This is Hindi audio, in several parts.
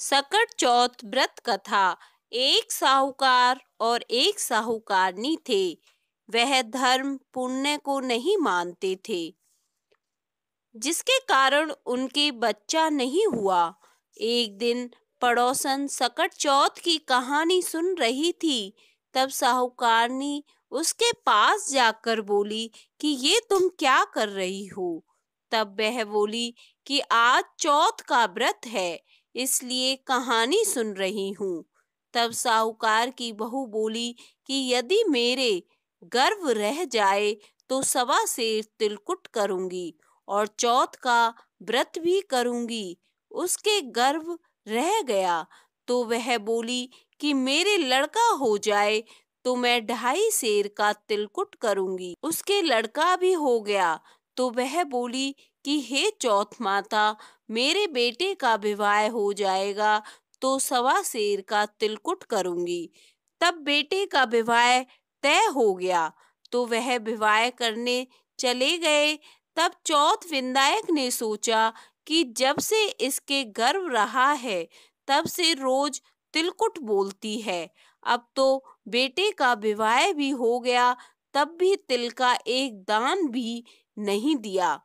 सकट चौथ व्रत कथा। एक साहूकार और एक साहूकारनी थे। वह धर्म पुण्य को नहीं मानते थे, जिसके कारण उनके बच्चा नहीं हुआ। एक दिन पड़ोसन सकट चौथ की कहानी सुन रही थी। तब साहूकारनी उसके पास जाकर बोली कि ये तुम क्या कर रही हो। तब वह बोली कि आज चौथ का व्रत है, इसलिए कहानी सुन रही हूँ। तब साहूकार की बहू बोली कि यदि मेरे गर्भ रह जाए तो 1.25 तिलकुट करूंगी और चौथ का व्रत भी करूंगी। उसके गर्भ रह गया तो वह बोली कि मेरे लड़का हो जाए तो मैं 2.5 सेर का तिलकुट करूंगी। उसके लड़का भी हो गया तो वह बोली कि हे चौथ माता, मेरे बेटे का विवाह हो जाएगा तो 1.25 सेर का तिलकुट करूंगी। तब बेटे का विवाह तय हो गया तो वह विवाह करने चले गए। तब चौथ विनायक ने सोचा कि जब से इसके गर्भ रहा है तब से रोज तिलकुट बोलती है। अब तो बेटे का विवाह भी हो गया, तब भी तिल का एक दान भी नहीं दिया।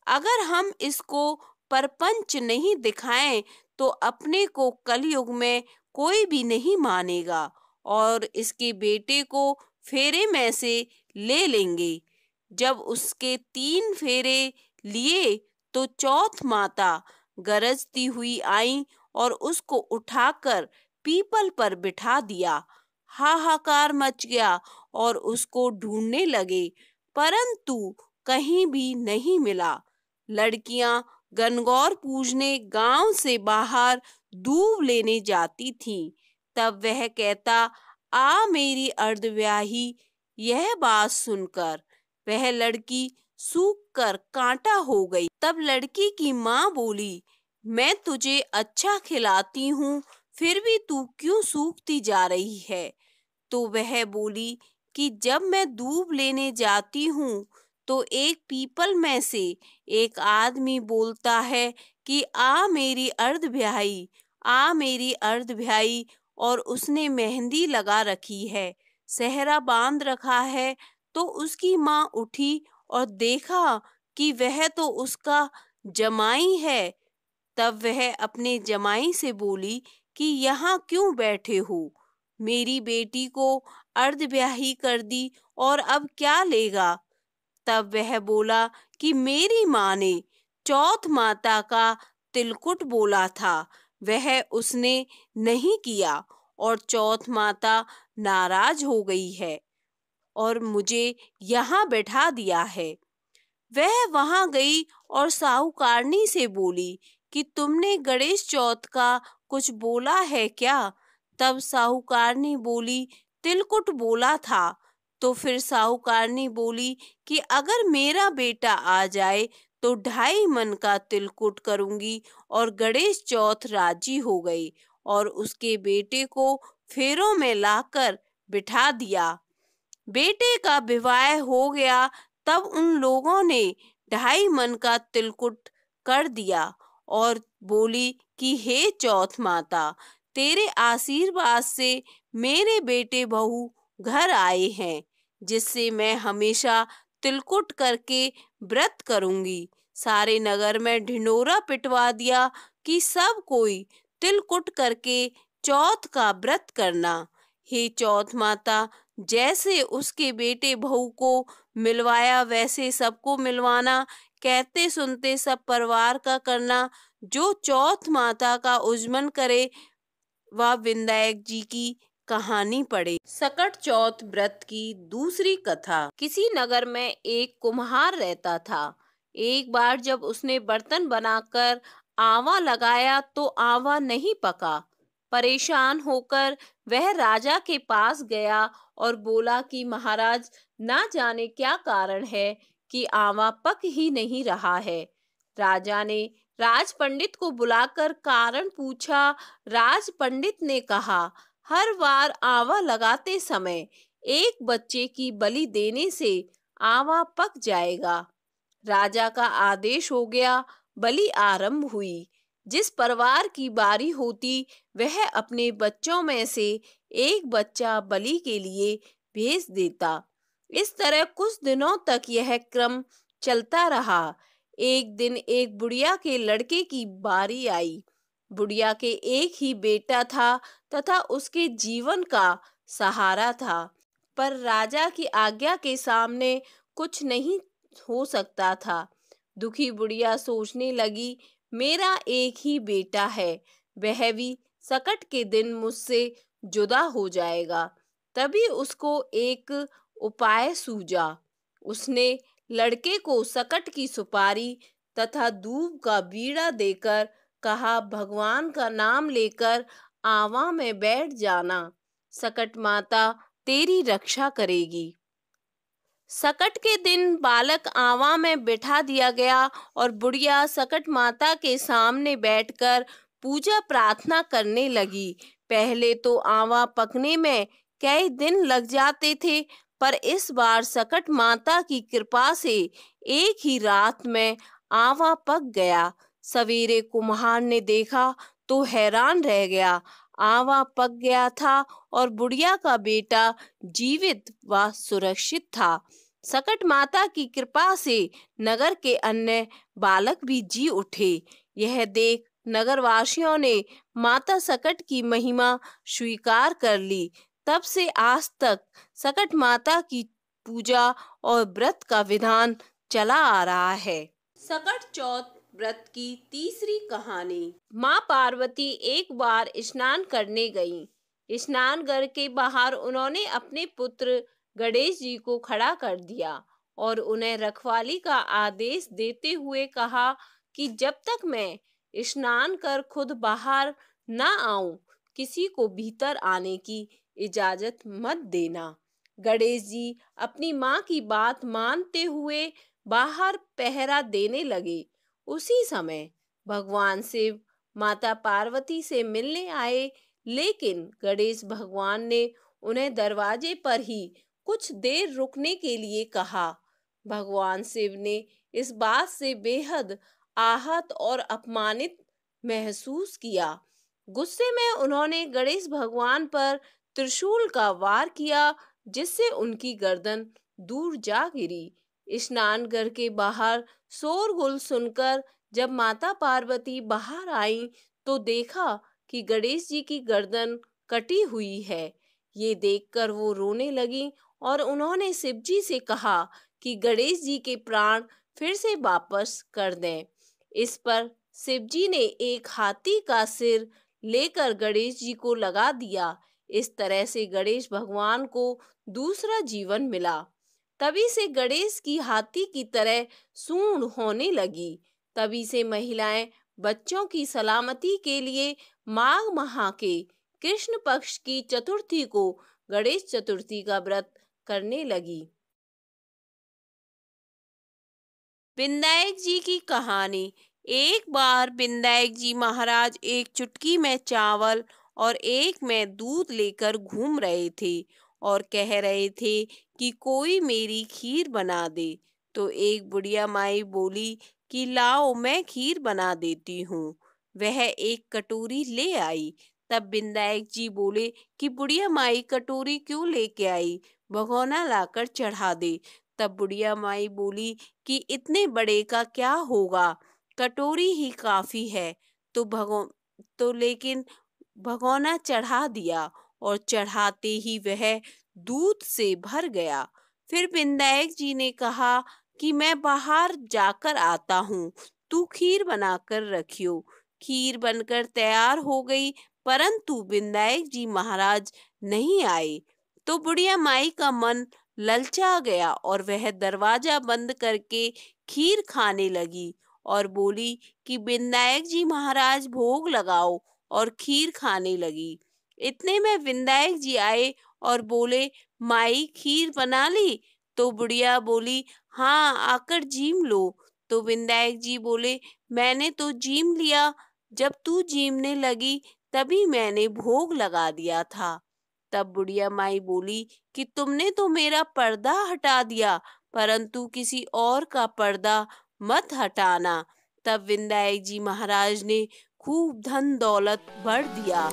अगर हम इसको परपंच नहीं दिखाएं तो अपने को कलयुग में कोई भी नहीं मानेगा और इसके बेटे को फेरे में से ले लेंगे। जब उसके 3 फेरे लिए तो चौथ माता गरजती हुई आई और उसको उठाकर पीपल पर बिठा दिया। हाहाकार मच गया और उसको ढूंढने लगे, परंतु कहीं भी नहीं मिला। लड़कियां गणगौर पूजने गांव से बाहर दूब लेने जाती थीं। तब वह कहता, आ मेरी अर्धव्याही। यह बात सुनकर वह लड़की सूख कर कांटा हो गई। तब लड़की की माँ बोली, मैं तुझे अच्छा खिलाती हूँ, फिर भी तू क्यों सूखती जा रही है। तो वह बोली कि जब मैं दूब लेने जाती हूँ तो एक पीपल में से एक आदमी बोलता है कि आ मेरी अर्धव्याही, आ मेरी अर्धव्याही, और उसने मेहंदी लगा रखी है, सेहरा बांध रखा है। तो उसकी माँ उठी और देखा कि वह तो उसका जमाई है। तब वह अपने जमाई से बोली कि यहाँ क्यों बैठे हो, मेरी बेटी को अर्धब्याही कर दी और अब क्या लेगा। तब वह बोला कि मेरी माँ ने चौथ माता का तिलकुट बोला था, वह उसने नहीं किया और चौथ माता नाराज हो गई है और मुझे यहाँ बैठा दिया है। वह वहां गई और साहूकारनी से बोली कि तुमने गणेश चौथ का कुछ बोला है क्या। तब साहूकारनी बोली, तिलकुट बोला था। तो फिर साहूकारनी बोली कि अगर मेरा बेटा आ जाए तो 2.5 मन का तिलकुट करूंगी और गणेश चौथ राजी हो गई और उसके बेटे को फेरों में लाकर बिठा दिया। बेटे का विवाह हो गया। तब उन लोगों ने 2.5 मन का तिलकुट कर दिया और बोली कि हे चौथ माता, तेरे आशीर्वाद से मेरे बेटे बहू घर आए हैं, जिससे मैं हमेशा तिलकुट करके व्रत करूंगी। सारे नगर में ढिंडोरा पिटवा दिया कि सब कोई तिलकुट करके चौथ का व्रत करना। हे चौथ माता, जैसे उसके बेटे बहू को मिलवाया वैसे सबको मिलवाना, कहते सुनते सब परिवार का करना। जो चौथ माता का उज्जमन करे वह विनायक जी की कहानी पढ़े। सकट चौथ व्रत की दूसरी कथा। किसी नगर में एक कुम्हार रहता था। एक बार जब उसने बर्तन बनाकर आवा लगाया तो आवा नहीं पका। परेशान होकर वह राजा के पास गया और बोला कि महाराज, ना जाने क्या कारण है कि आवा पक ही नहीं रहा है। राजा ने राज पंडित को बुलाकर कारण पूछा। राज पंडित ने कहा, हर बार आवा लगाते समय एक बच्चे की बलि देने से आवा पक जाएगा। राजा का आदेश हो गया। बलि आरंभ हुई। जिस परिवार की बारी होती वह अपने बच्चों में से एक बच्चा बलि के लिए भेज देता। इस तरह कुछ दिनों तक यह क्रम चलता रहा। एक दिन एक बुढ़िया के लड़के की बारी आई। बुढ़िया के एक ही बेटा था तथा उसके जीवन का सहारा था, पर राजा की आज्ञा के सामने कुछ नहीं हो सकता था। दुखी बुढ़िया सोचने लगी, मेरा एक ही बेटा है, वह भी संकट के दिन मुझसे जुदा हो जाएगा। तभी उसको एक उपाय सूझा। उसने लड़के को संकट की सुपारी तथा दूब का बीड़ा देकर कहा, भगवान का नाम लेकर आवा में बैठ जाना, संकट माता तेरी रक्षा करेगी। संकट के दिन बालक आवा में बिठा दिया गया और बुढ़िया संकट माता के सामने बैठकर पूजा प्रार्थना करने लगी। पहले तो आवा पकने में कई दिन लग जाते थे, पर इस बार संकट माता की कृपा से एक ही रात में आवा पक गया। सवेरे कुम्हार ने देखा तो हैरान रह गया। आवा पक गया था और बुढ़िया का बेटा जीवित व सुरक्षित था। संकट माता की कृपा से नगर के अन्य बालक भी जी उठे। यह देख नगरवासियों ने माता संकट की महिमा स्वीकार कर ली। तब से आज तक संकट माता की पूजा और व्रत का विधान चला आ रहा है। संकट चौथ व्रत की तीसरी कहानी। माँ पार्वती एक बार स्नान करने गईं। स्नान घर के बाहर उन्होंने अपने पुत्र गणेश जी को खड़ा कर दिया और उन्हें रखवाली का आदेश देते हुए कहा कि जब तक मैं स्नान कर खुद बाहर न आऊं, किसी को भीतर आने की इजाजत मत देना। गणेश जी अपनी माँ की बात मानते हुए बाहर पहरा देने लगे। उसी समय भगवान शिव माता पार्वती से मिलने आए, लेकिन गणेश भगवान ने उन्हें दरवाजे पर ही कुछ देर रुकने के लिए कहा। भगवान शिव ने इस बात से बेहद आहत और अपमानित महसूस किया। गुस्से में उन्होंने गणेश भगवान पर त्रिशूल का वार किया, जिससे उनकी गर्दन दूर जा गिरी। स्नान घर के बाहर शोरगुल सुनकर जब माता पार्वती बाहर आईं तो देखा कि गणेश जी की गर्दन कटी हुई है। ये देखकर वो रोने लगी और उन्होंने शिव जी से कहा कि गणेश जी के प्राण फिर से वापस कर दें। इस पर शिव जी ने एक हाथी का सिर लेकर गणेश जी को लगा दिया। इस तरह से गणेश भगवान को दूसरा जीवन मिला। तभी से गणेश की हाथी की तरह सूंड होने लगी। तभी से महिलाएं बच्चों की सलामती के लिए माघ माह के कृष्ण पक्ष की चतुर्थी को गणेश चतुर्थी का व्रत करने लगी। विनायक जी की कहानी। एक बार विनायक जी महाराज एक चुटकी में चावल और एक में दूध लेकर घूम रहे थे और कह रहे थे कि कोई मेरी खीर बना दे। तो एक बुढ़िया माई बोली कि लाओ मैं खीर बना देती हूँ। वह एक कटोरी ले आई। तब विनायक जी बोले कि बुढ़िया माई कटोरी क्यों लेके आई, भगोना लाकर चढ़ा दे। तब बुढ़िया माई बोली कि इतने बड़े का क्या होगा, कटोरी ही काफी है। तो लेकिन भगोना चढ़ा दिया और चढ़ाते ही वह दूध से भर गया। फिर विनायक जी ने कहा कि मैं बाहर जाकर आता हूँ, तू खीर बनाकर रखियो। खीर बनकर तैयार हो गई, परंतु विनायक जी महाराज नहीं आए। तो बुढ़िया माई का मन ललचा गया और वह दरवाजा बंद करके खीर खाने लगी और बोली कि विनायक जी महाराज भोग लगाओ, और खीर खाने लगी। इतने में विनायक जी आए और बोले, माई खीर बना ली? तो बुढ़िया बोली, हाँ आकर जीम लो। तो विनायक जी बोले, मैंने तो जीम लिया, जब तू जीमने लगी तभी मैंने भोग लगा दिया था। तब बुढ़िया माई बोली कि तुमने तो मेरा पर्दा हटा दिया, परंतु किसी और का पर्दा मत हटाना। तब विनायक जी महाराज ने खूब धन दौलत भर दिया